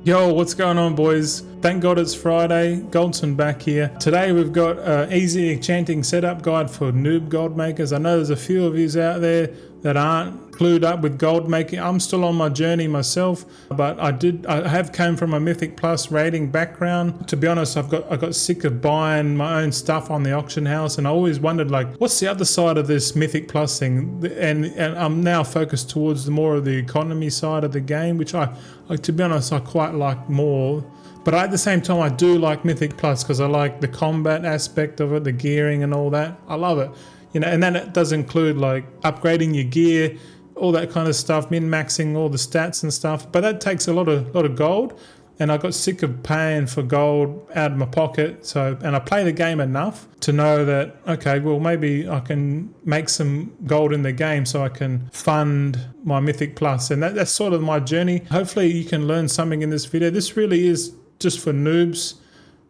Yo, what's going on, boys? Thank God it's Friday. Goldson back here. Today we've got an easy enchanting setup guide for noob gold makers. I know there's a few of you out there that aren't clued up with gold making. I'm still on my journey myself, but I have came from a Mythic Plus rating background. To be honest, I got sick of buying my own stuff on the auction house, and I always wondered, like, what's the other side of this Mythic Plus thing? And I'm now focused towards more of the economy side of the game, which to be honest, I quite like more. But at the same time, I do like Mythic Plus because I like the combat aspect of it, the gearing and all that. I love it. You know, and then it does include like upgrading your gear, all that kind of stuff, min-maxing all the stats and stuff. But that takes a lot of gold, and I got sick of paying for gold out of my pocket. And I play the game enough to know that, okay, well, maybe I can make some gold in the game so I can fund my Mythic Plus. And that's sort of my journey. Hopefully you can learn something in this video. This really is just for noobs,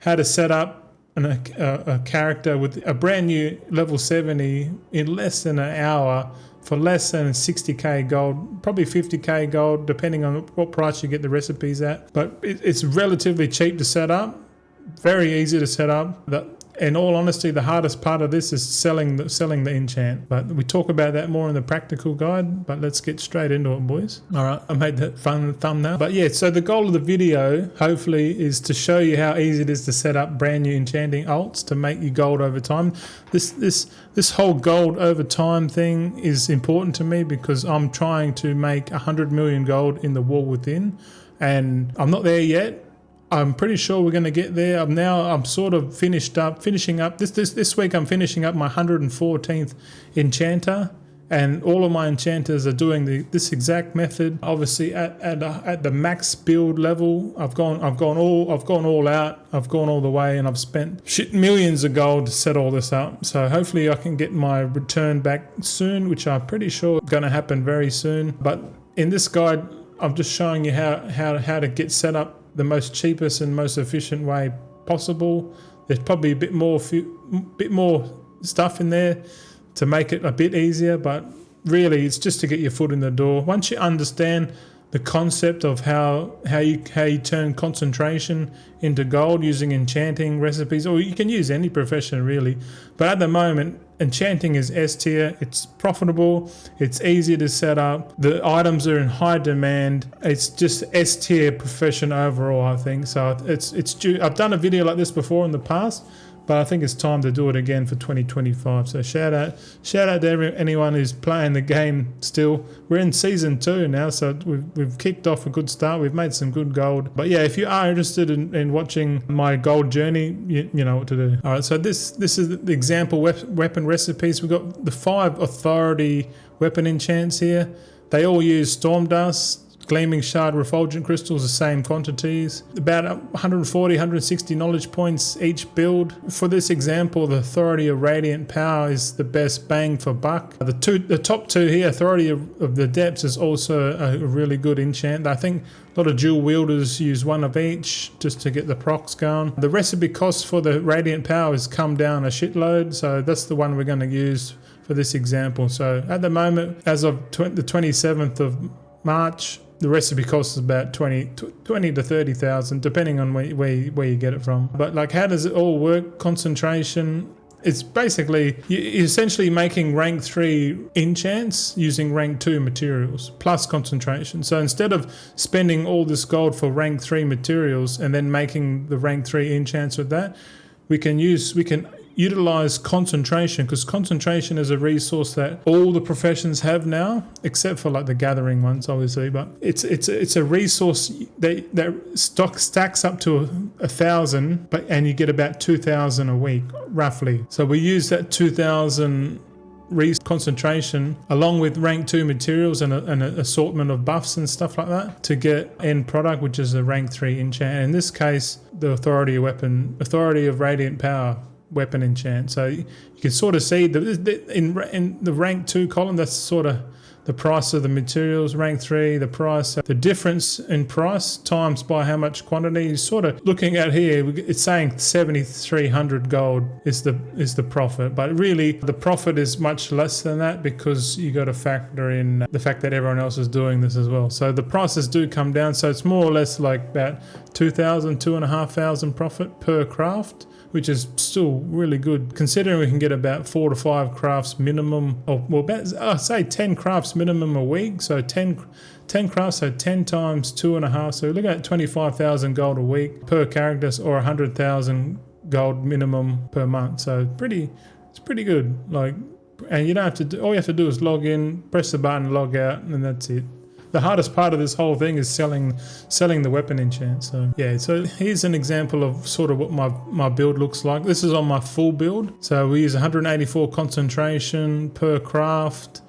how to set up a character with a brand new level 70 in less than an hour for less than 60k gold, probably 50k gold, depending on what price you get the recipes at. But it's relatively cheap to set up, very easy to set up. In all honesty, the hardest part of this is selling the enchant. But we talk about that more in the practical guide, but let's get straight into it, boys. All right, I made that fun thumbnail. But yeah, so the goal of the video, hopefully, is to show you how easy it is to set up brand new enchanting alts to make you gold over time. This whole gold over time thing is important to me because I'm trying to make 100 million gold in the War Within, and I'm not there yet. I'm pretty sure we're going to get there. I'm sort of finishing up this week. I'm finishing up my 114th enchanter, and all of my enchanters are doing this exact method. Obviously, at the max build level, I've gone all out. I've gone all the way, and I've spent millions of gold to set all this up. So hopefully, I can get my return back soon, which I'm pretty sure is going to happen very soon. But in this guide, I'm just showing you how to get set up the most cheapest and most efficient way possible. There's probably a bit more stuff in there to make it a bit easier, but really it's just to get your foot in the door. Once you understand the concept of how you turn concentration into gold using enchanting recipes, or you can use any profession really, but at the moment enchanting is S tier. It's profitable, it's easy to set up, the items are in high demand. It's just S tier profession overall, I think. So it's due. I've done a video like this before in the past, but I think it's time to do it again for 2025. So shout out to anyone who's playing the game still. We're in season 2 now, so we've kicked off a good start. We've made some good gold. But yeah, if you are interested in watching my gold journey, you know what to do. All right, so this is the example weapon recipes. We've got the 5 authority weapon enchants here. They all use storm dust, Gleaming Shard, Refulgent Crystals, the same quantities. About 140, 160 knowledge points each build. For this example, the Authority of Radiant Power is the best bang for buck. The top 2 here, Authority of the Depths, is also a really good enchant. I think a lot of dual wielders use one of each just to get the procs going. The recipe cost for the Radiant Power has come down a shitload, so that's the one we're going to use for this example. So at the moment, as of the 27th of March, the recipe cost is about 20 to 30,000, depending on where you get it from. But like, how does it all work? Concentration. It's basically you're essentially making rank 3 enchants using rank 2 materials plus concentration. So instead of spending all this gold for rank 3 materials and then making the rank 3 enchants with that, we can utilize concentration, because concentration is a resource that all the professions have now, except for like the gathering ones, obviously. But it's a resource that stacks up to 1,000, and you get about 2,000 a week roughly. So we use that 2,000 concentration along with rank 2 materials and an assortment of buffs and stuff like that to get end product, which is a rank 3 enchant. In this case, the Authority of Radiant Power weapon enchant. So you can sort of see in the rank 2 column, that's sort of the price of the materials, rank 3, the price, the difference in price times by how much quantity. You're sort of looking at here, it's saying 7,300 gold is the profit, but really the profit is much less than that because you got to factor in the fact that everyone else is doing this as well. So the prices do come down, so it's more or less like about 2,000, 2,500 profit per craft, which is still really good considering we can get about 4 to 5 crafts minimum, or well, about, say 10 crafts minimum a week. So 10 crafts, so 10 times 2.5, so we're looking at 25,000 gold a week per characters, or 100,000 gold minimum per month. So it's pretty good. Like, and you don't have to do, all you have to do is log in, press the button, log out, and that's it. The hardest part of this whole thing is selling the weapon enchant. So yeah, so here's an example of sort of what my build looks like. This is on my full build. So we use 184 concentration per craft.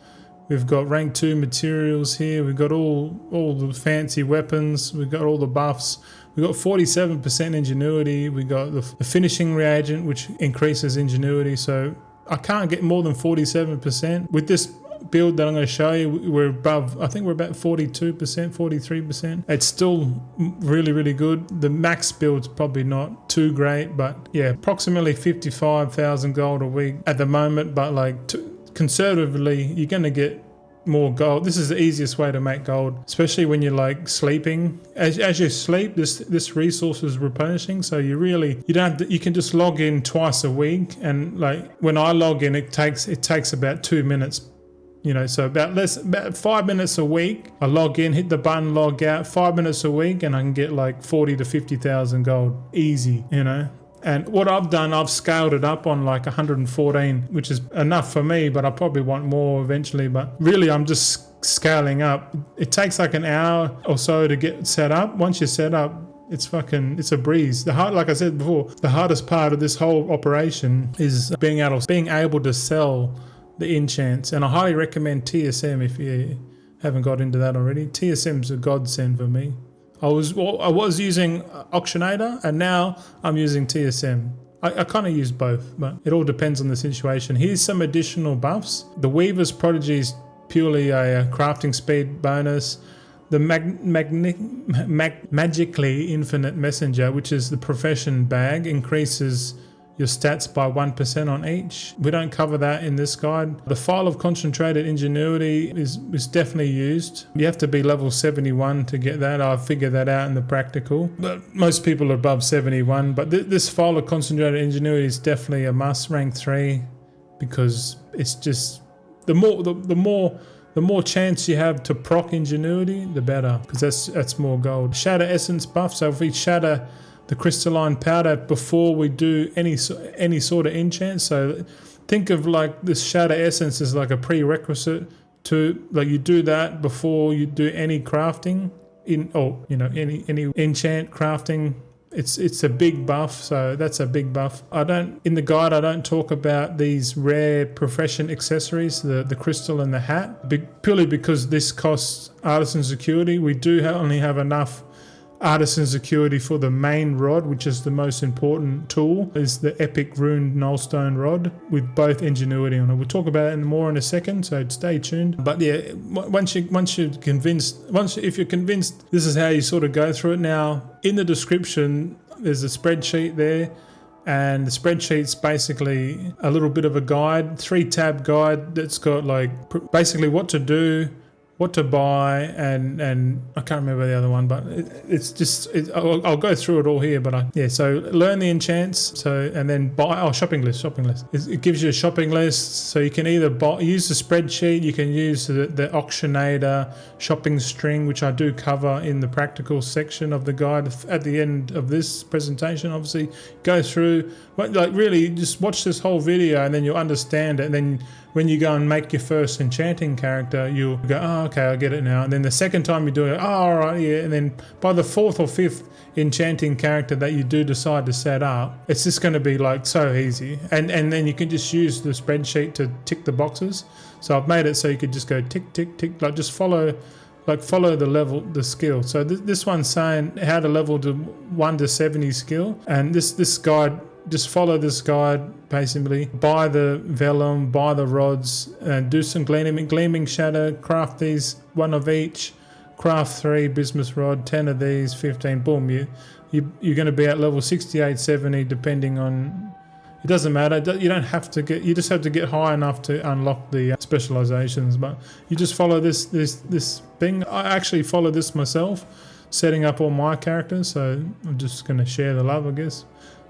We've got rank 2 materials here. We've got all the fancy weapons. We've got all the buffs. We've got 47% ingenuity. We got the finishing reagent, which increases ingenuity. So I can't get more than 47%. With this build that I'm going to show you, we're above, I think we're about 42%, 43%. It's still really, really good. The max build's probably not too great, but yeah, approximately 55,000 gold a week at the moment. But like conservatively, you're going to get more gold. This is the easiest way to make gold, especially when you're like sleeping. As you sleep, this resource is replenishing, so you don't have to, you can just log in twice a week, and like when I log in, it takes about 2 minutes. You know, so about 5 minutes a week. I log in, hit the button, log out. 5 minutes a week, and I can get like 40 to 50,000 gold, easy. You know, and what I've done, I've scaled it up on like 114, which is enough for me. But I probably want more eventually. But really, I'm just scaling up. It takes like an hour or so to get set up. Once you're set up, it's a breeze. Like I said before, the hardest part of this whole operation is being able to sell the enchants, and I highly recommend TSM if you haven't got into that already. TSM's a godsend for me. I was using Auctionator, and now I'm using TSM. I kind of use both, but it all depends on the situation. Here's some additional buffs. The Weaver's Prodigy is purely a crafting speed bonus. The Magically Infinite Messenger, which is the profession bag, increases your stats by 1% on each. We don't cover that in this guide. The file of concentrated ingenuity is definitely used. You have to be level 71 to get that. I figured that out in the practical. But most people are above 71. But this file of concentrated ingenuity is definitely a must, rank 3, because it's just the more chance you have to proc ingenuity, the better, because that's more gold. Shatter essence buff. So if we shatter the crystalline powder before we do any sort of enchant, so think of like this shatter essence as like a prerequisite to, like, you do that before you do any crafting any enchant crafting. It's a big buff, so that's a big buff. In the guide I don't talk about these rare profession accessories, the crystal and the hat, purely because this costs artisan security. We do only have enough artisan security for the main rod, which is the most important tool, is the epic runed nullstone rod with both ingenuity on it. We'll talk about it more in a second, so stay tuned. But yeah, if you're convinced, this is how you sort of go through it. Now in the description there's a spreadsheet there, and the spreadsheet's basically a little bit of a guide, 3-tab guide that's got like basically what to do, what to buy, and I can't remember the other one, but I'll go through it all here. But so learn the enchants, and then buy. Shopping list. It gives you a shopping list, so you can either use the spreadsheet, you can use the Auctionator shopping string, which I do cover in the practical section of the guide at the end of this presentation. Obviously, go through, like really just watch this whole video, and then you'll understand it. And then when you go and make your first enchanting character, you'll go, oh, okay, I get it now. And then the second time you do it, oh, all right, yeah. And then by the 4th or 5th enchanting character that you do decide to set up, it's just going to be like so easy. And then you can just use the spreadsheet to tick the boxes. So I've made it so you could just go tick, tick, tick, like just follow the skill. So this one's saying how to level to 1 to 70 skill. And this guide just follow this guide basically. Buy the vellum, buy the rods, do some gleaming shadow, craft these, one of each, craft 3 bismuth rod, 10 of these, 15, boom, you're going to be at level 68, 70 depending on. It doesn't matter. You don't have to get. You just have to get high enough to unlock the specializations. But you just follow this thing. I actually follow this myself, setting up all my characters. So I'm just going to share the love, I guess.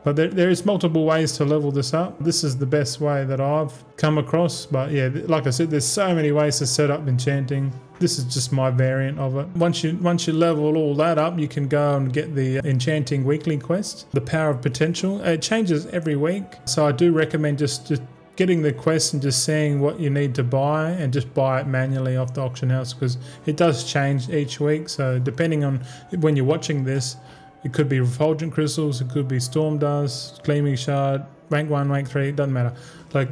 But there is multiple ways to level this up. This is the best way that I've come across. But yeah, like I said, there's so many ways to set up enchanting. This is just my variant of it. Once you level all that up, you can go and get the enchanting weekly quest, the power of potential. It changes every week, so I do recommend just getting the quest and just seeing what you need to buy and just buy it manually off the auction house, because it does change each week. So depending on when you're watching this, it could be refulgent crystals, it could be storm dust, gleaming shard, rank 1, rank 3, it doesn't matter. Like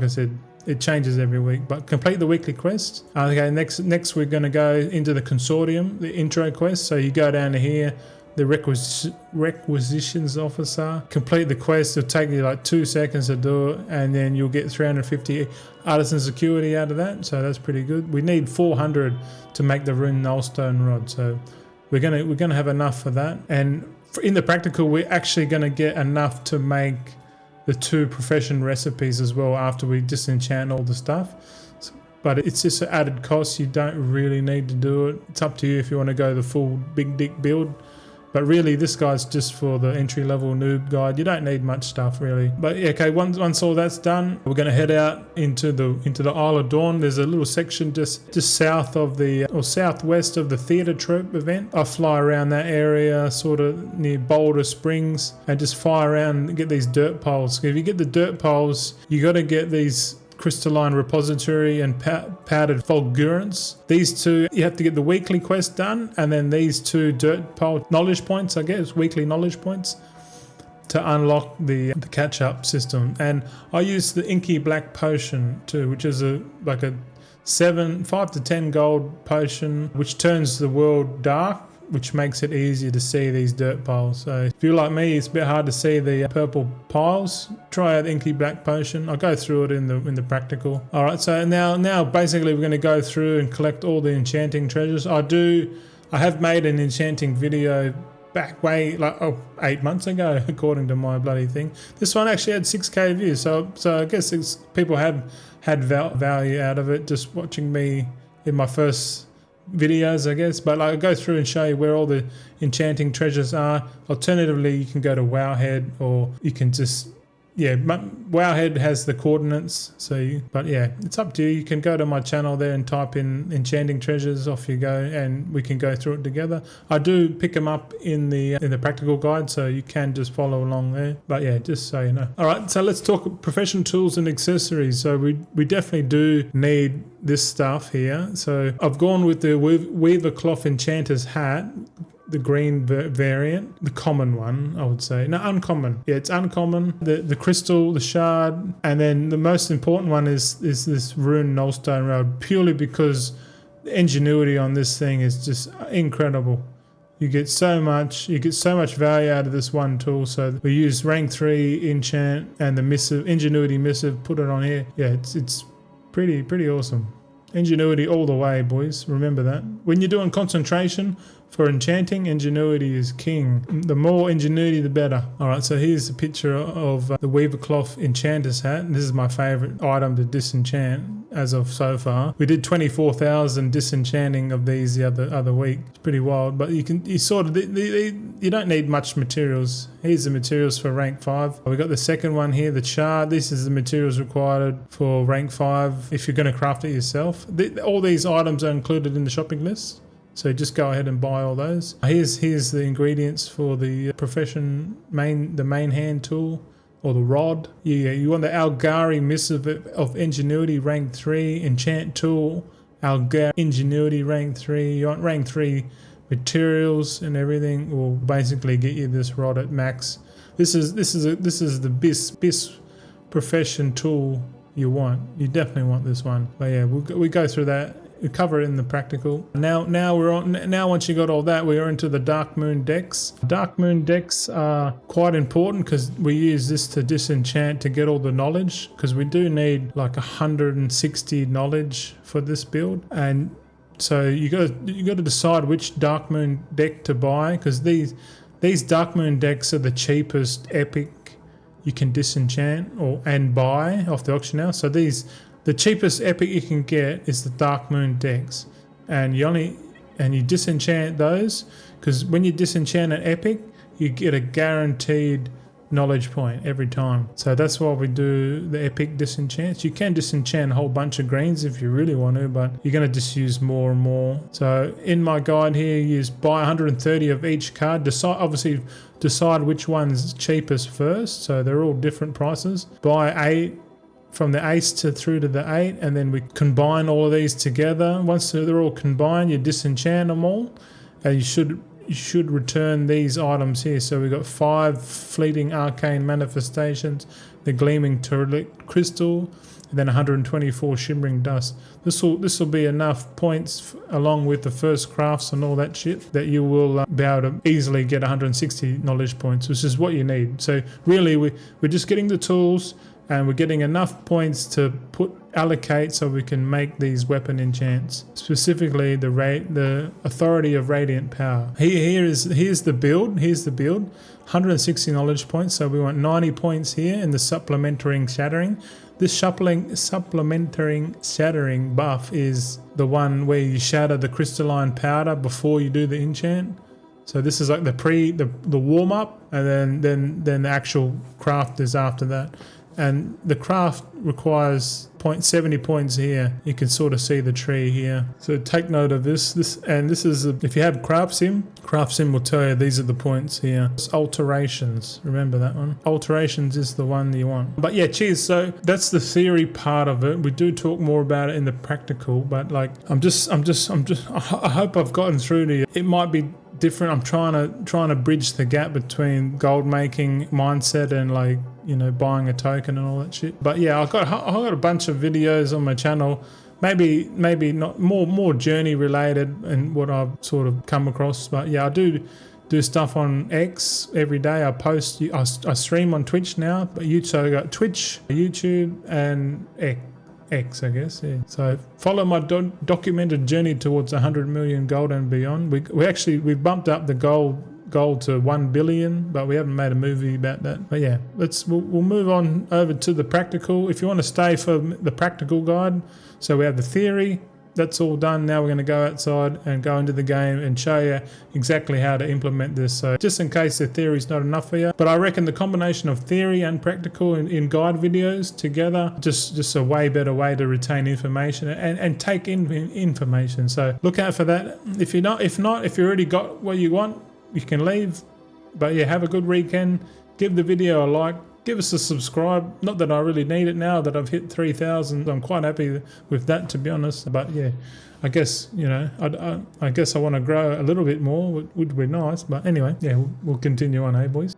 I said, it changes every week. But complete the weekly quest. Okay, next we're going to go into the consortium, the intro quest. So you go down to here, the requisitions officer, complete the quest. It'll take you like 2 seconds to do it, and then you'll get 350 artisan security out of that. So that's pretty good. We need 400 to make the rune nullstone rod. So we're gonna have enough for that. And in the practical, we're actually gonna get enough to make the 2 profession recipes as well after we disenchant all the stuff. But it's just an added cost. You don't really need to do it. It's up to you if you want to go the full big dick build. But really, this guy's just for the entry-level noob guide. You don't need much stuff, really. But yeah, okay, once all that's done, we're going to head out into the Isle of Dawn. There's a little section just south of the, or southwest of the theatre trope event. I fly around that area, sort of near Boulder Springs, and just fly around and get these dirt poles. If you get the dirt poles, you got to get these crystalline repository and powdered fulgurance. These 2, you have to get the weekly quest done, and then these 2 dirt pole knowledge points, I guess, weekly knowledge points, to unlock the catch-up system. And I use the inky black potion too, which is like a 5 to 10 gold potion, which turns the world dark, which makes it easier to see these dirt piles. So if you're like me, it's a bit hard to see the purple piles, try out Inky Black Potion. I'll go through it in the practical. All right, so now basically we're going to go through and collect all the enchanting treasures. I have made an enchanting video back way 8 months ago, according to my bloody thing. This one actually had 6k views, so I guess people had value out of it just watching me in my first videos, I guess. But I'll go through and show you where all the enchanting treasures are. Alternatively, you can go to Wowhead, or you can just Wowhead has the coordinates. But yeah, it's up to you. You can go to my channel there and type in enchanting treasures. Off you go, and we can go through it together. I do pick them up in the practical guide, so you can just follow along there. But yeah, just so you know. All right, so let's talk professional tools and accessories. So we definitely do need this stuff here. So I've gone with the Weaver Cloth Enchanter's hat, the green variant, the common one, I would say. No, uncommon. Yeah, it's uncommon. The crystal, the shard, and then the most important one is this rune nullstone rod, purely because the ingenuity on this thing is just incredible. You get so much value out of this one tool. So we use rank 3 enchant and the missive, ingenuity missive, put it on here. Yeah, it's pretty awesome. Ingenuity all the way, boys. Remember that. When you're doing concentration for enchanting, ingenuity is king. The more ingenuity, the better. All right, so here's a picture of the Weaver Cloth Enchanter's hat. And this is my favorite item to disenchant as of so far. We did 24,000 disenchanting of these the other week. It's pretty wild, but you don't need much materials. Here's the materials for rank 5. We got the second one here, the shard. This is the materials required for rank 5 if you're going to craft it yourself. All these items are included in the shopping list, so just go ahead and buy all those. Here's the ingredients for the the main hand tool, or the rod. You want the Algari Missive of Ingenuity rank 3 enchant tool. Algari Ingenuity rank 3. You want rank 3 materials, and everything will basically get you this rod at max. This is the best profession tool you want. You definitely want this one. But yeah, we go through that we cover it in the practical. Now we're on. Now once you got all that, we are into the Darkmoon decks. Darkmoon decks are quite important because we use this to disenchant to get all the knowledge, because we do need like 160 knowledge for this build. And so you got to decide which Darkmoon deck to buy, because these Darkmoon decks are the cheapest epic you can disenchant and buy off the auction house. So the cheapest epic you can get is the Darkmoon decks, and you disenchant those, because when you disenchant an epic, you get a guaranteed knowledge point every time. So that's why we do the epic disenchants. You can disenchant a whole bunch of greens if you really want to, but you're going to just use more and more. So in my guide here, you buy 130 of each card. Decide which one's cheapest first. So they're all different prices. Buy 8 from the ace through to the 8, and then we combine all of these together. Once they're all combined, you disenchant them all, and you should return these items here. So we've got 5 fleeting arcane manifestations, the gleaming turlet crystal, and then 124 shimmering dust. This will be enough points along with the first crafts and all that shit that you will be able to easily get 160 knowledge points, which is what you need. So really we're just getting the tools, and we're getting enough points to allocate so we can make these weapon enchants, specifically the authority of radiant power. Here's the build. 160 knowledge points, so we want 90 points here in the supplementary shattering. This supplementary shattering buff is the one where you shatter the crystalline powder before you do the enchant. So this is like the warm up, and then the actual craft is after that. And the craft requires 70 points here. You can sort of see the tree here. So take note of this. This is if you have craft sim will tell you these are the points here. It's alterations. Remember that one. Alterations is the one you want. But yeah, cheers. So that's the theory part of it. We do talk more about it in the practical, but like I hope I've gotten through to you. It might be different. I'm trying to bridge the gap between gold making mindset and like, you know, buying a token and all that shit. But yeah, I've got a bunch of videos on my channel, maybe not more journey related and what I've sort of come across. But yeah, I do stuff on X every day. I post, I stream on Twitch now, but so I got Twitch, YouTube, and X, I guess. Yeah. So follow my documented journey towards 100 million gold and beyond. We bumped up the gold to 1 billion, but we haven't made a movie about that. But yeah, we'll move on over to the practical. If you want to stay for the practical guide, so we have the theory. That's all done. Now we're going to go outside and go into the game and show you exactly how to implement this. So just in case the theory is not enough for you, but I reckon the combination of theory and practical in guide videos together, just a way better way to retain information and take in information. So look out for that. If you already got what you want, you can leave. But yeah, have a good weekend. Give the video a like. Give us a subscribe. Not that I really need it now that I've hit 3,000. I'm quite happy with that, to be honest. But yeah, I guess, you know, I guess I want to grow a little bit more. Would be nice. But anyway, yeah, we'll continue on, hey boys.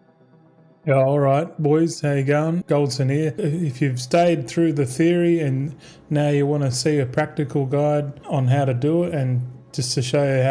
Yeah, all right, boys, how you going? Goldson here. If you've stayed through the theory and now you want to see a practical guide on how to do it, and just to show you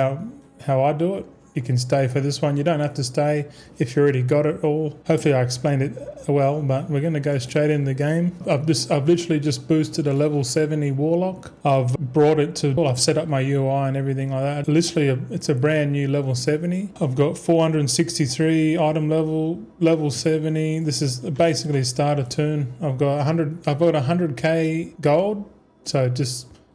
how I do it, you can stay for this one. You don't have to stay if you already got it all. Hopefully I explained it well, but we're going to go straight in the game. I've literally just boosted a level 70 warlock. I've brought it to, I've set up my UI and everything like that. Literally, it's a brand new level 70. I've got 463 item level 70. This is basically starter turn. I've got 100k gold. So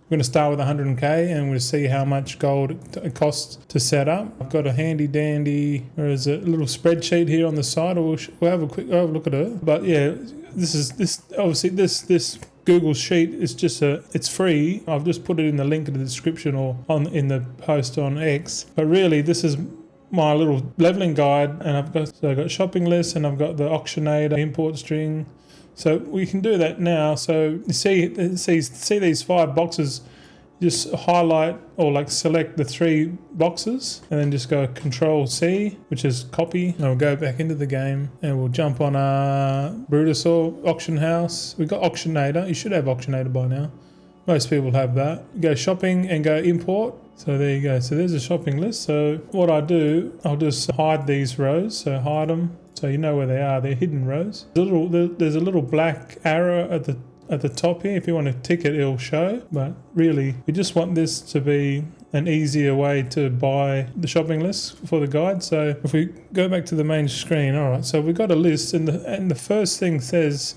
we're going to start with 100k and we'll see how much gold it costs to set up. I've got a handy dandy, or is it a little spreadsheet here on the side. We'll have a look at it. But yeah, this Google sheet is it's free. I've just put it in the link in the description or in the post on X. But really, this is my little leveling guide, and I've got shopping list, and I've got the auctionator import string. So we can do that now. So you see these 5 boxes, just highlight or like select the 3 boxes and then just go Control C, which is copy. And we'll go back into the game and we'll jump on our Brutusaur auction house. We've got auctionator. You should have auctionator by now. Most people have that. Go shopping and go import. So there you go. So there's a shopping list. So what I do, I'll just hide these rows. So hide them so you know where they are. They're hidden rows. There's a little black arrow at the top here. If you want to tick it, it'll show. But really, we just want this to be an easier way to buy the shopping list for the guide. So if we go back to the main screen, all right. So we've got a list, and the first thing says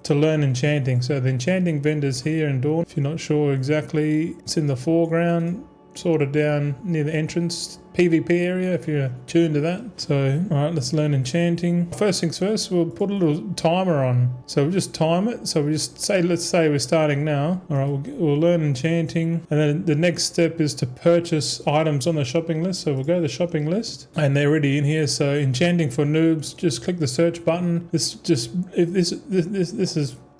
to learn enchanting. So the enchanting vendors here in Dawn. If you're not sure exactly, it's in the foreground, sort of down near the entrance PvP area if you're tuned to that. So alright, let's learn enchanting. First things first, we'll put a little timer on. So we'll just time it. So we just say, let's say we're starting now. Alright, we'll learn enchanting, and then the next step is to purchase items on the shopping list. So we'll go to the shopping list, and they're already in here. So enchanting for noobs, just click the search button. This is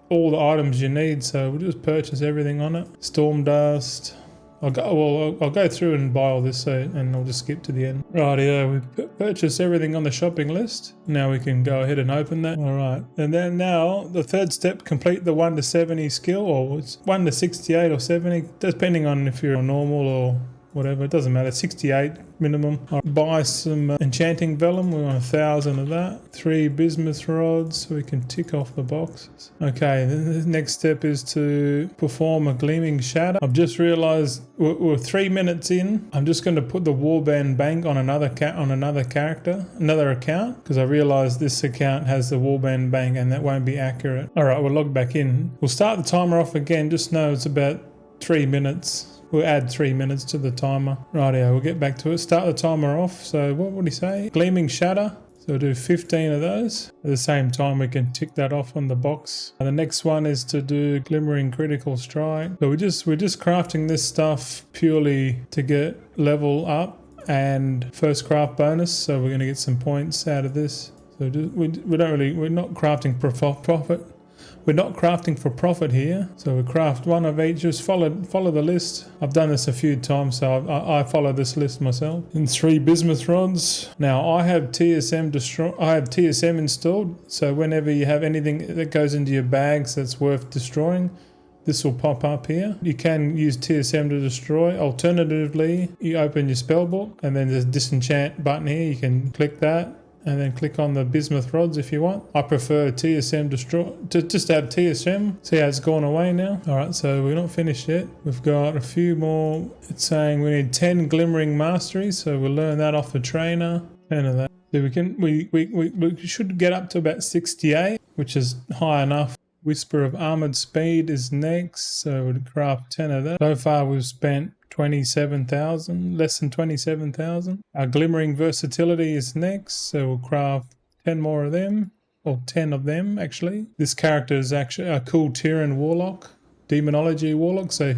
all the items you need. So we'll just purchase everything on it. Storm dust. I'll go through and buy all this, and I'll just skip to the end. Rightio, we've purchased everything on the shopping list. Now we can go ahead and open that. All right, and then now the third step: complete the 1 to 70 skill, or it's 1 to 68 or 70, depending on if you're normal or whatever. It doesn't matter. 68 minimum. I'll buy some enchanting vellum. We want 1,000 of that. 3 bismuth rods, so we can tick off the boxes. Okay, then the next step is to perform a gleaming shadow. I've just realized we're 3 minutes in. I'm just going to put the warband bank on another account, because I realized this account has the warband bank and that won't be accurate. All right, we'll log back in. We'll start the timer off again. Just know it's about 3 minutes. We'll add 3 minutes to the timer. Rightio, we'll get back to it. Start the timer off. So what would he say? Gleaming shatter. So we'll do 15 of those. At the same time, we can tick that off on the box. And the next one is to do glimmering critical strike. So we're just crafting this stuff purely to get level up and first craft bonus. So we're going to get some points out of this. So we're not crafting for profit. We're not crafting for profit here, so we craft one of each. Just follow the list. I've done this a few times, so I follow this list myself. And 3 bismuth rods. Now I have TSM installed, so whenever you have anything that goes into your bags that's worth destroying, this will pop up here. You can use TSM to destroy. Alternatively, you open your spell book, and then there's a disenchant button here. You can click that, and then click on the bismuth rods if you want. I prefer TSM destroy, to just add TSM. See how it's gone away now? Alright, so we're not finished yet. We've got a few more. It's saying we need 10 glimmering masteries, so we'll learn that off the trainer. 10 of that. So we should get up to about 68, which is high enough. Whisper of Armored Speed is next, so we'll craft 10 of that. So far we've spent 27,000, less than 27,000. Our Glimmering Versatility is next, so we'll craft 10 more of them, or 10 of them actually. This character is actually a cool Tyran Warlock, Demonology Warlock, so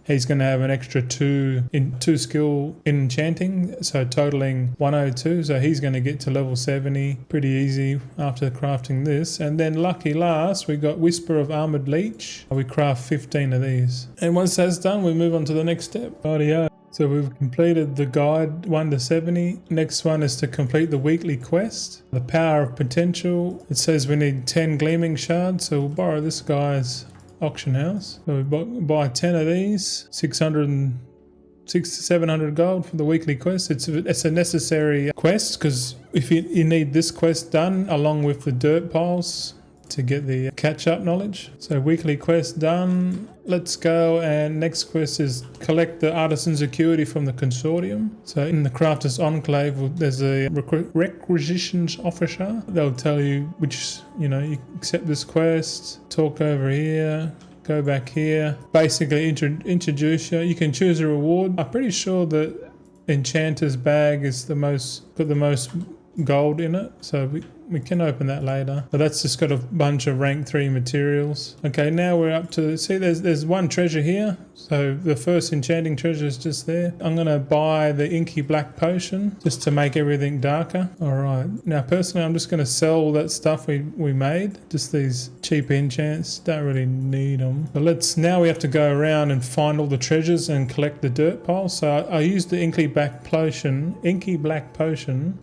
he's going to have an extra 2 skill in enchanting, so totaling 102. So he's going to get to level 70 pretty easy after crafting this. And then lucky last, we got Whisper of Armored Leech. We craft 15 of these. And once that's done, we move on to the next step. Rightio. So we've completed the guide 1 to 70. Next one is to complete the weekly quest. The Power of Potential. It says we need 10 gleaming shards, so we'll borrow this guy's auction house. So we buy 10 of these, 600 to 700 gold for the weekly quest. It's a necessary quest, because if you need this quest done along with the dirt piles to get the catch-up knowledge. So weekly quest done. Let's go, and next quest is collect the artisan's acuity from the consortium. So in the Crafters Enclave, there's a requisitions officer. They'll tell you which, you accept this quest, talk over here, go back here, basically introduce you. You can choose a reward. I'm pretty sure that Enchanter's bag is got the most gold in it, so we can open that later. But that's just got a bunch of rank 3 materials. Okay, now we're up to, see there's one treasure here. So the first enchanting treasure is just there. I'm going to buy the inky black potion just to make everything darker. Alright, now personally I'm just going to sell all that stuff we made. Just these cheap enchants, don't really need them. But now we have to go around and find all the treasures and collect the dirt piles. So I used the inky black potion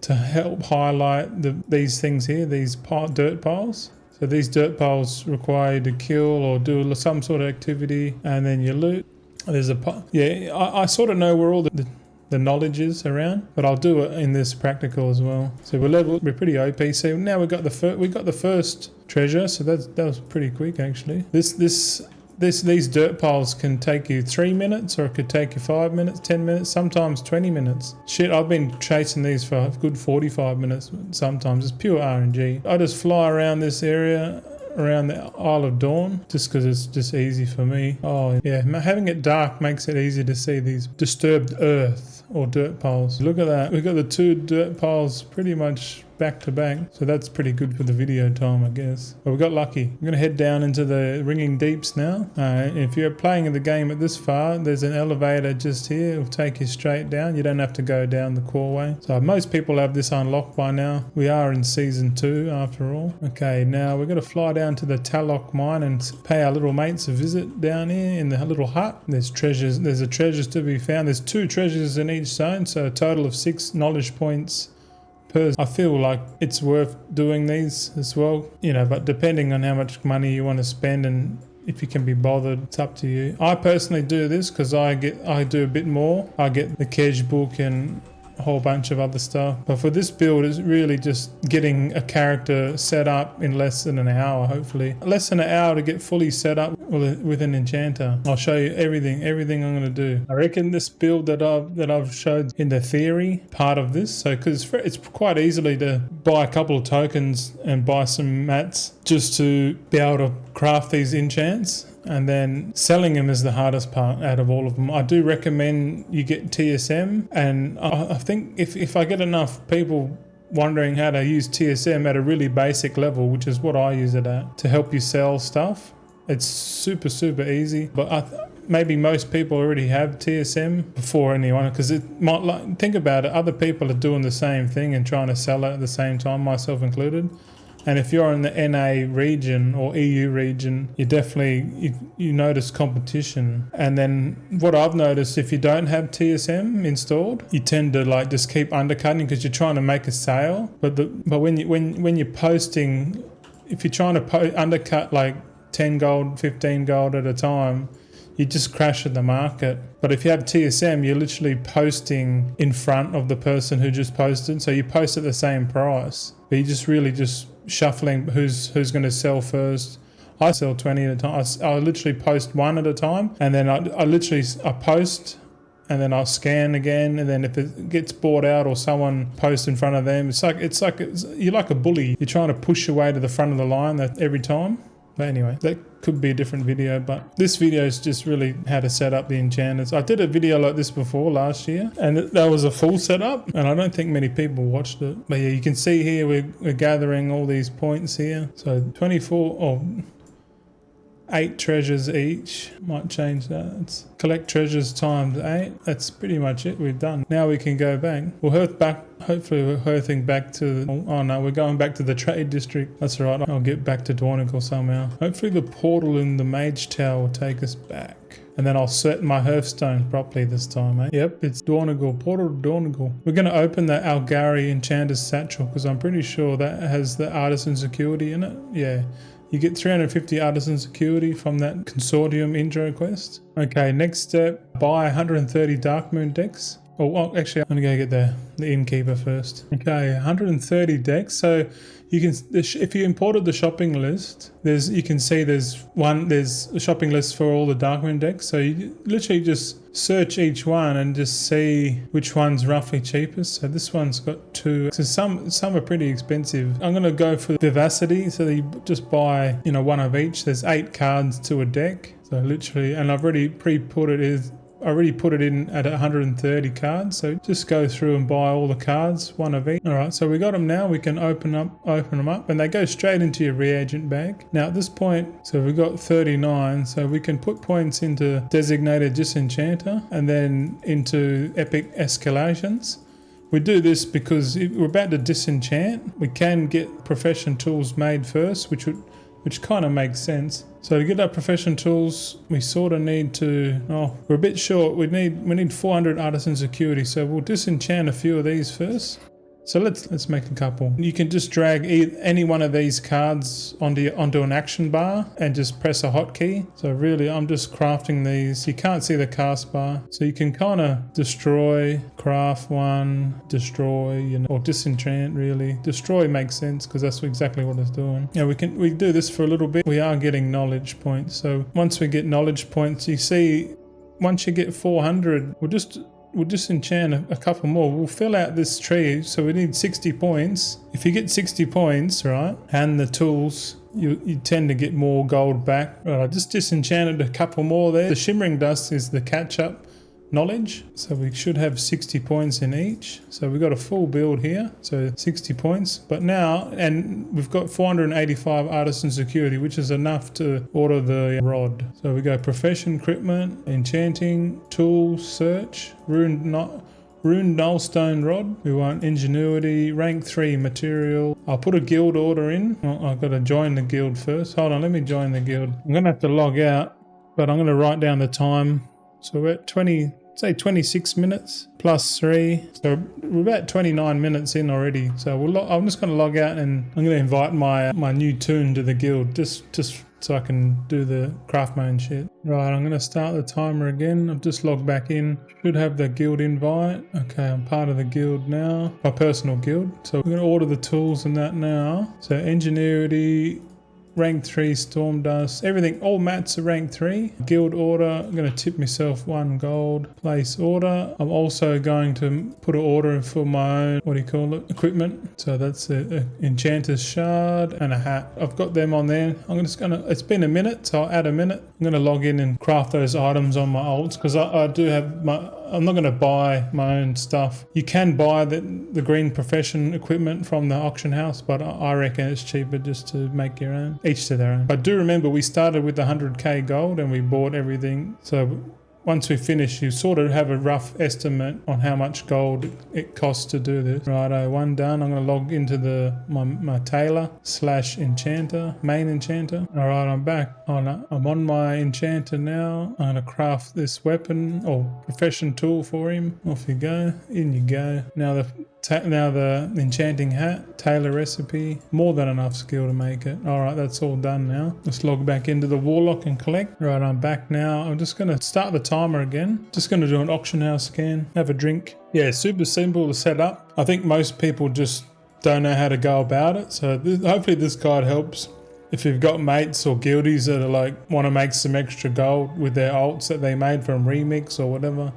to help highlight these things here, these dirt piles. So these dirt piles require you to kill or do some sort of activity, and then you loot. There's a yeah. I sort of know where all the knowledge is around, but I'll do it in this practical as well. So we're pretty OP. So now we got the first treasure. So that was pretty quick actually. These dirt piles can take you 3 minutes, or it could take you 5 minutes, 10 minutes, sometimes 20 minutes. Shit, I've been chasing these for a good 45 minutes sometimes. It's pure RNG. I just fly around this area, around the Isle of Dawn, just because it's just easy for me. Oh yeah, having it dark makes it easy to see these disturbed earth or dirt piles. Look at that. We've got the 2 dirt piles pretty much back to back, so that's pretty good for the video time, I guess. But we got lucky. I'm gonna head down into the ringing deeps now. If you're playing the game at this far, there's an elevator just here. It'll take you straight down. You don't have to go down the causeway. So most people have this unlocked by now. We are in season 2 after all. Okay, now we're gonna fly down to the Tallock mine and pay our little mates a visit down here in the little hut. There's treasures. There's treasures to be found. There's 2 treasures in each zone, so a total of 6 knowledge points. I feel like it's worth doing these as well, you know, but depending on how much money you want to spend and if you can be bothered, it's up to you. I personally do this because I do a bit more. I get the Kedge book and a whole bunch of other stuff. But for this build, it's really just getting a character set up in less than an hour, hopefully. Less than an hour to get fully set up with an enchanter. I'll show you everything I'm going to do. I reckon this build that I've showed in the theory part of this, so because it's quite easily to buy a couple of tokens and buy some mats just to be able to craft these enchants. And then selling them is the hardest part out of all of them. I do recommend you get TSM, and I think if I get enough people wondering how to use TSM at a really basic level, which is what I use it at, to help you sell stuff, it's super easy. But maybe most people already have TSM before anyone, because it might, think about it, other people are doing the same thing and trying to sell it at the same time, myself included. And if you're in the NA region or EU region, you definitely, you notice competition. And then what I've noticed, if you don't have TSM installed, you tend to like just keep undercutting because you're trying to make a sale. But when you're posting, if you're trying to undercut like 10 gold, 15 gold at a time, you just crash at the market. But if you have TSM, you're literally posting in front of the person who just posted. So you post at the same price, but you just really just shuffling who's going to sell first. I sell 20 at a time. I literally post 1 at a time, and then I post, and then I'll scan again, and then if it gets bought out or someone posts in front of them, it's like you're like a bully. You're trying to push your way to the front of the line every time. But anyway, that could be a different video, but this video is just really how to set up the enchanters. I did a video like this before last year, and that was a full setup, and I don't think many people watched it. But yeah, you can see here we're gathering all these points here. So 8 treasures each. Might change that. It's collect treasures times 8. That's pretty much it. We're done. Now we can go back. We'll hearth back. Hopefully we're hearthing back to... Oh no, we're going back to the trade district. That's right. I'll get back to Dornigal somehow. Hopefully the portal in the Mage Tower will take us back. And then I'll set my hearthstone properly this time, eh? Yep, it's Dornigal. Portal to Dornigal. We're going to open the Algari Enchanter's Satchel because I'm pretty sure that has the artisan security in it. Yeah. You get 350 artisan security from that consortium intro quest. Okay, next step, buy 130 Darkmoon decks. Oh, actually, I'm gonna go get the innkeeper first. Okay, 130 decks. So you can, if you imported the shopping list, you can see there's a shopping list for all the Darkmoon decks. So you literally just search each one and just see which one's roughly cheapest. So this one's got 2. So some are pretty expensive. I'm gonna go for Vivacity. So you just buy, one of each. There's 8 cards to a deck. So literally, and I've already put it in at 130 cards, so just go through and buy all the cards, 1 of each. Alright, so we got them now. We can open them up, and they go straight into your reagent bag. Now at this point, so we've got 39, so we can put points into Designated Disenchanter and then into Epic Escalations. We do this because if we're about to disenchant, we can get profession tools made first, which kind of makes sense. So to get our profession tools, we sort of need to, we're a bit short. We need 400 artisan security, so we'll disenchant a few of these first. So let's make a couple. You can just drag any one of these cards onto an action bar and just press a hotkey. So really I'm just crafting these. You can't see the cast bar. So you can kind of destroy, craft one, destroy, you know, or disenchant really. Destroy makes sense because that's exactly what it's doing. Yeah, we do this for a little bit. We are getting knowledge points. So once we get knowledge points, you see, once you get 400, we'll just enchant a couple more. We'll fill out this tree. So we need 60 points. If you get 60 points, right, and the tools, you tend to get more gold back. Right, I just disenchanted a couple more there. The shimmering dust is the catch-up knowledge. So we should have 60 points in each. So we've got a full build here. So 60 points. But now, and we've got 485 artisan security, which is enough to order the rod. So we go profession, equipment, enchanting, tools, search, ruined nullstone rod. We want ingenuity, rank 3 material. I'll put a guild order in. Oh, I've got to join the guild first. Hold on, let me join the guild. I'm going to have to log out, but I'm going to write down the time. So we're at 26 minutes plus 3. So we're about 29 minutes in already. So I'm just going to log out and I'm going to invite my new toon to the guild just so I can do the craft my own shit. Right, I'm going to start the timer again. I've just logged back in. Should have the guild invite. Okay, I'm part of the guild now. My personal guild. So we're going to order the tools and that now. So ingenuity, rank 3 storm dust, everything, all mats are rank 3. Guild order, I'm going to tip myself 1 gold. Place order. I'm also going to put an order in for my own, what do you call it, equipment. So that's a enchanter's shard and a hat. I've got them on there. It's been a minute, so I'll add a minute. I'm going to log in and craft those items on my alts because I do have I'm not going to buy my own stuff. You can buy the green profession equipment from the auction house, but I reckon it's cheaper just to make your own. Each to their own. I do remember we started with 100k gold and we bought everything. So once we finish, you sort of have a rough estimate on how much gold it costs to do this. Righto, one done. I'm going to log into my tailor / enchanter, main enchanter. All right, I'm back. I'm on my enchanter now. I'm going to craft this weapon or profession tool for him. Off you go. In you go. Now the enchanting hat, tailor recipe, more than enough skill to make it. All right, that's all done now. Let's log back into the warlock and collect. Right, I'm back now. I'm just going to start the timer again. Just going to do an auction house scan, have a drink. Yeah, super simple to set up. I think most people just don't know how to go about it. So hopefully this guide helps. If you've got mates or guildies that are like want to make some extra gold with their alts that they made from Remix or whatever,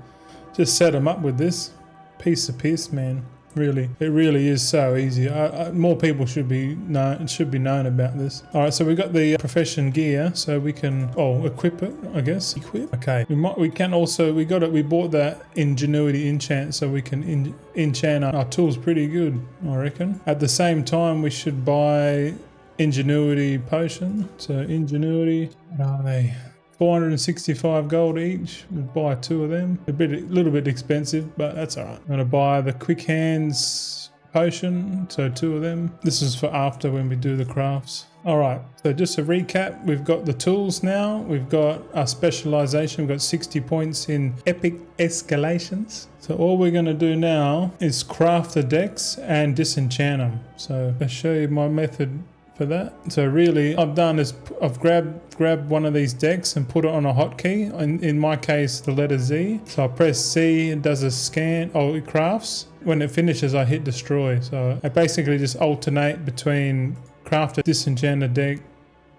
just set them up with this. Piece of piss, man. Really, it really is so easy. More people should be known about this. All right, so we got the profession gear, so we can equip it. I guess equip. Okay, we bought that ingenuity enchant, so we can enchant our tools pretty good, I reckon. At the same time, we should buy ingenuity potion. So ingenuity, what are they? 465 gold each. We'll buy 2 of them. A little bit expensive, but that's all right. I'm going to buy the quick hands potion, so 2 of them. This is for after when we do the crafts. All right, so just a recap, we've got the tools now. We've got our specialization. We've got 60 points in epic escalations. So all we're going to do now is craft the decks and disenchant them. So I'll show you my method for that. So really I've done is I've grabbed one of these decks and put it on a hotkey, in my case the letter Z. So I press C, it does a scan, it crafts. When it finishes I hit destroy. So I basically just alternate between craft a disenchanted deck,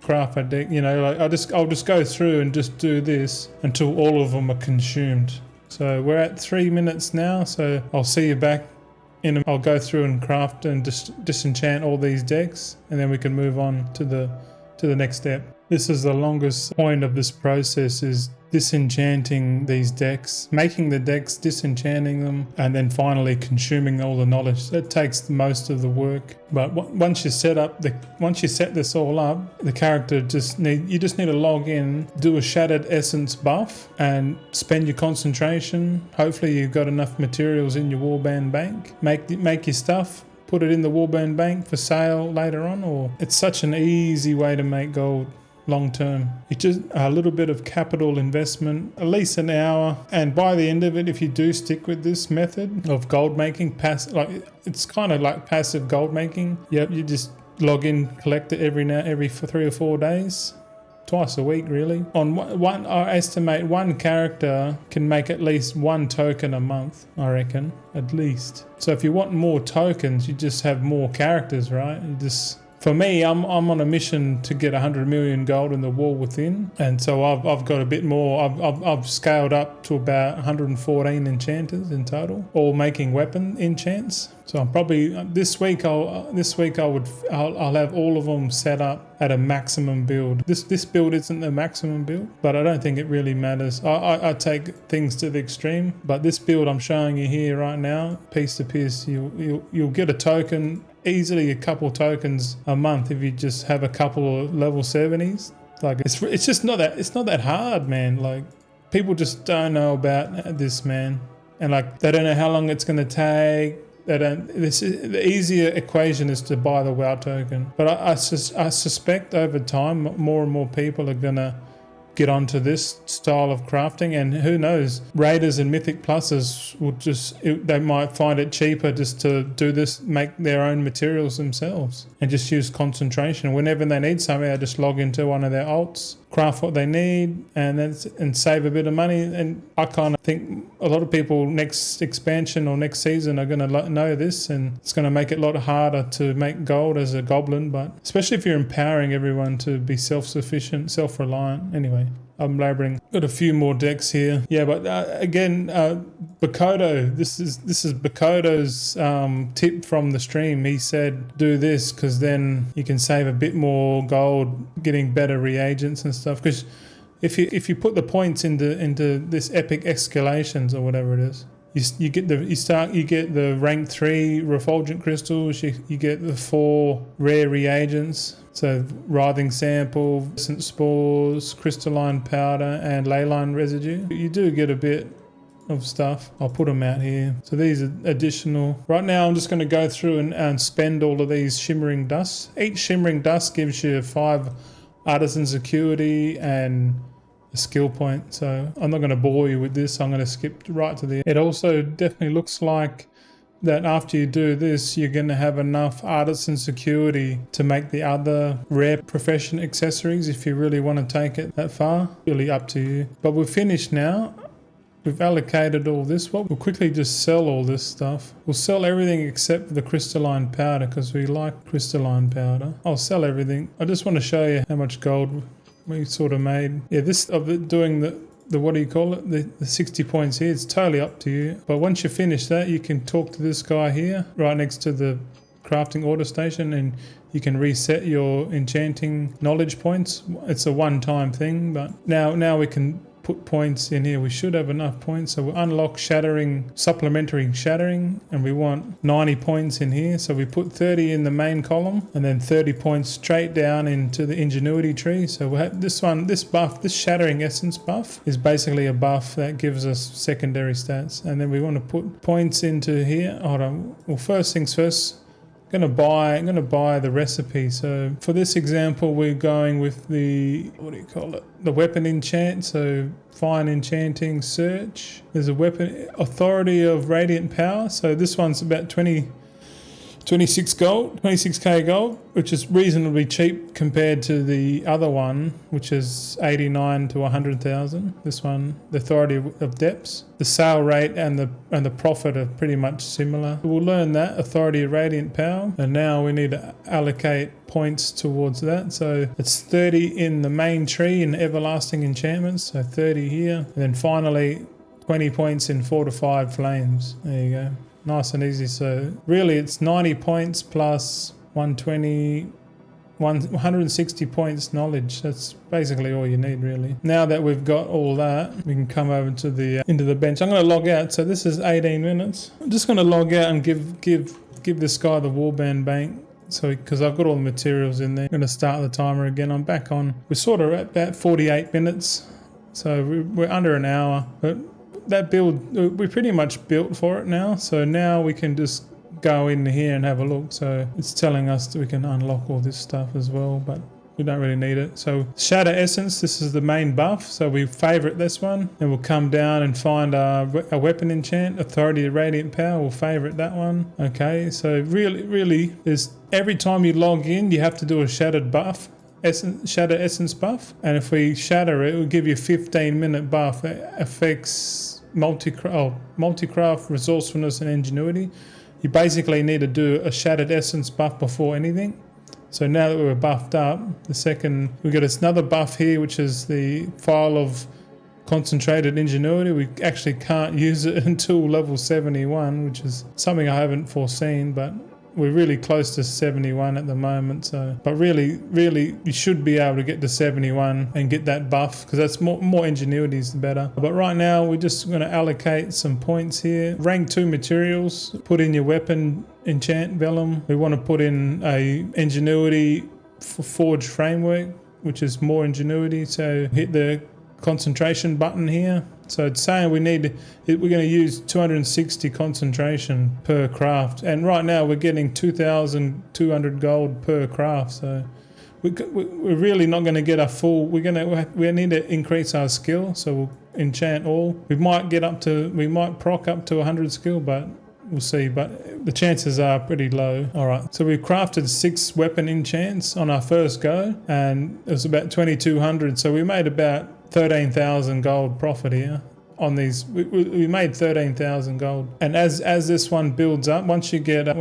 craft a deck, you know, like I'll just go through and just do this until all of them are consumed. So we're at 3 minutes now, so I'll see you back. I'll go through and craft and disenchant all these decks, and then we can move on to the next step. This is the longest point of this process, is disenchanting these decks, making the decks, disenchanting them, and then finally consuming all the knowledge. That takes most of the work. But once you set this all up, the character you just need to log in, do a shattered essence buff, and spend your concentration. Hopefully you've got enough materials in your warband bank. Make your stuff. Put it in the warband bank for sale later on. Or it's such an easy way to make gold. long term. It's just a little bit of capital investment, at least an hour, and by the end of it, if you do stick with this method of gold making, it's kind of like passive gold making. Yep, you just log in, collect it every 3 or 4 days. Twice a week, really. I estimate one character can make at least 1 token a month, I reckon, at least. So if you want more tokens, you just have more characters, right? For me, I'm on a mission to get 100 million gold in the wall within, and so I've got a bit more. I've scaled up to about 114 enchanters in total, all making weapon enchants. So I'm probably this week I'll have all of them set up at a maximum build. This build isn't the maximum build, but I don't think it really matters. I take things to the extreme, but this build I'm showing you here right now, piece to piece, you'll get a token. Easily a couple tokens a month if you just have a couple of level 70s. Like it's just not that hard, man. Like people just don't know about this, man, and like they don't know how long it's gonna take. The easier equation is to buy the WoW token, but I suspect over time more and more people are gonna get onto this style of crafting, and who knows, raiders and mythic pluses will they might find it cheaper just to do this, make their own materials themselves and just use concentration. Whenever they need something, they just log into one of their alts, craft what they need, and save a bit of money. And I kind of think a lot of people next expansion or next season are going to know this, and it's going to make it a lot harder to make gold as a goblin, but especially if you're empowering everyone to be self-sufficient, self-reliant. Anyway, I'm labouring. Got a few more decks here. Yeah, but again, Bakoto, this is Bakoto's tip from the stream. He said do this because then you can save a bit more gold getting better reagents and stuff. Because if you put the points into this epic escalations or whatever it is, you get the rank 3 refulgent crystals. You get the 4 rare reagents. So writhing sample, spores, crystalline powder, and ley line residue. You do get a bit of stuff. I'll put them out here. So these are additional. Right now I'm just going to go through and spend all of these shimmering dusts. Each shimmering dust gives you 5 artisan's acuity and a skill point. So I'm not going to bore you with this. I'm going to skip right to the end. It also definitely looks like that after you do this, you're going to have enough artisan security to make the other rare profession accessories if you really want to take it that far. Really up to you. But we're finished now. We've allocated all this. We'll quickly just sell all this stuff. We'll sell everything except the crystalline powder because we like crystalline powder. I'll sell everything. I just want to show you how much gold we sort of made. Yeah, this of it doing the what do you call it? The 60 points here, it's totally up to you. But once you finish that, you can talk to this guy here, right next to the crafting order station, and you can reset your enchanting knowledge points. It's a one-time thing, but now we can put points in here. We should have enough points. So we'll unlock supplementary shattering, and we want 90 points in here. So we put 30 in the main column and then 30 points straight down into the ingenuity tree. So we'll have this shattering essence buff is basically a buff that gives us secondary stats. And then we want to put points into here. Hold on. Well, first things first, I'm gonna buy the recipe. So for this example, we're going with the the weapon enchant. So fine enchanting search. There's a weapon authority of radiant power. So this one's about 26k gold, which is reasonably cheap compared to the other one, which is 89 to 100,000. This one, the authority of depths. The sale rate and the profit are pretty much similar. We'll learn that authority of radiant power, and now we need to allocate points towards that. So it's 30 in the main tree in everlasting enchantments. So 30 here, and then finally 20 points in fortified flames. There you go. Nice and easy. So really it's 90 points plus 160 points knowledge. That's basically all you need, really. Now that we've got all that, we can come over to into the bench. I'm going to log out. So this is 18 minutes. I'm just going to log out and give this guy the warband bank. So because I've got all the materials in there. I'm going to start the timer again. I'm back on. We're sort of at about 48 minutes. So we're under an hour. But that build, we pretty much built for it now. So now we can just go in here and have a look. So it's telling us that we can unlock all this stuff as well. But We don't really need it. So Shatter Essence, this is the main buff. So we favorite this one, and we'll come down and find a weapon enchant, Authority of Radiant Power. We'll favorite that one. Okay, so really is every time you log in, you have to do a shattered buff. Shatter Essence buff, and if we shatter it, it will give you a 15-minute buff that affects multi-craft, resourcefulness, and ingenuity. You basically need to do a Shattered Essence buff before anything. So now that we're buffed up, the second we get another buff here, which is the file of concentrated ingenuity. We actually can't use it until level 71, which is something I haven't foreseen, but we're really close to 71 at the moment. So, but really you should be able to get to 71 and get that buff, because that's more ingenuity is the better. But right now we're just going to allocate some points here. Rank 2 materials, put in your weapon enchant vellum. We want to put in a ingenuity for forge framework, which is more ingenuity. So hit the concentration button here. So it's saying we're going to use 260 concentration per craft, and right now we're getting 2,200 gold per craft. So we're really not going to get a full. We need to increase our skill. So we'll enchant all. We might proc up to 100 skill, but we'll see. But the chances are pretty low. All right. So we crafted 6 weapon enchants on our first go, and it was about 2,200. So we made about 13,000 gold profit here on these. We made 13,000 gold, and as this one builds up, once you get to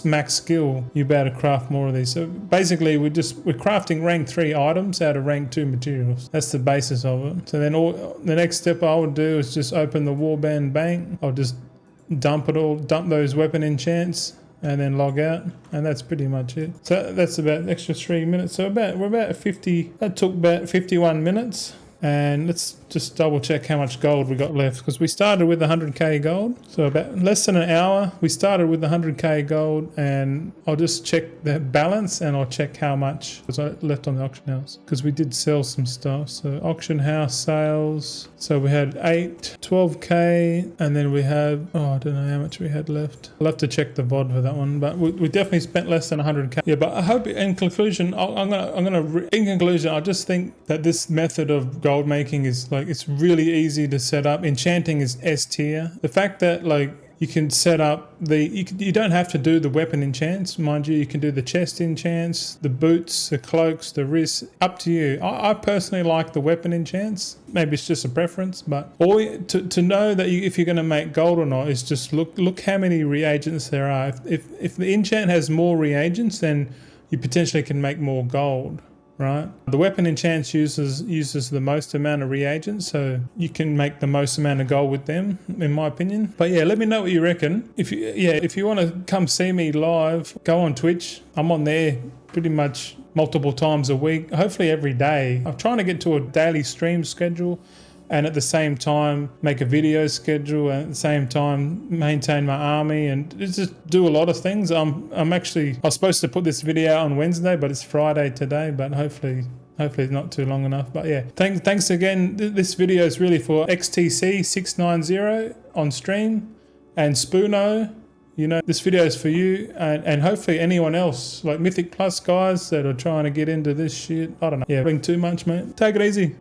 max skill, you're about to craft more of these. So basically we're crafting rank 3 items out of rank 2 materials. That's the basis of it. So then the next step I would do is just open the warband bank. I'll just dump those weapon enchants and then log out, and that's pretty much it. So that's about extra 3 minutes. So we're about 50. That took about 51 minutes. And let's just double check how much gold we got left, because we started with 100k gold. So about less than an hour, we started with 100k gold, and I'll just check the balance and I'll check how much was left on the auction house, because we did sell some stuff. So auction house sales. So we had 12k, and then we have, I don't know how much we had left. I'll have to check the VOD for that one, but we definitely spent less than 100k. Yeah, but I hope in conclusion, I just think that this method of gold making is it's really easy to set up. Enchanting is S tier. The fact that you can set up you don't have to do the weapon enchants, mind you. You can do the chest enchants, the boots, the cloaks, the wrists, up to you. I personally like the weapon enchants. Maybe it's just a preference, but to know that if you're going to make gold or not is just look how many reagents there are. If the enchant has more reagents, then you potentially can make more gold. Right, the weapon enchants uses the most amount of reagents, so you can make the most amount of gold with them, in my opinion. But yeah, let me know what you reckon. If you want to come see me live, go on Twitch. I'm on there pretty much multiple times a week, hopefully every day. I'm trying to get to a daily stream schedule, and at the same time make a video schedule, and at the same time maintain my army, and just do a lot of things. I was supposed to put this video out on Wednesday, but it's Friday today, but hopefully it's not too long enough. But yeah, thanks again. This video is really for XTC690 on stream, and Spoono. This video is for you, and hopefully anyone else, like Mythic Plus guys that are trying to get into this shit. I don't know. Yeah, bring too much, mate. Take it easy.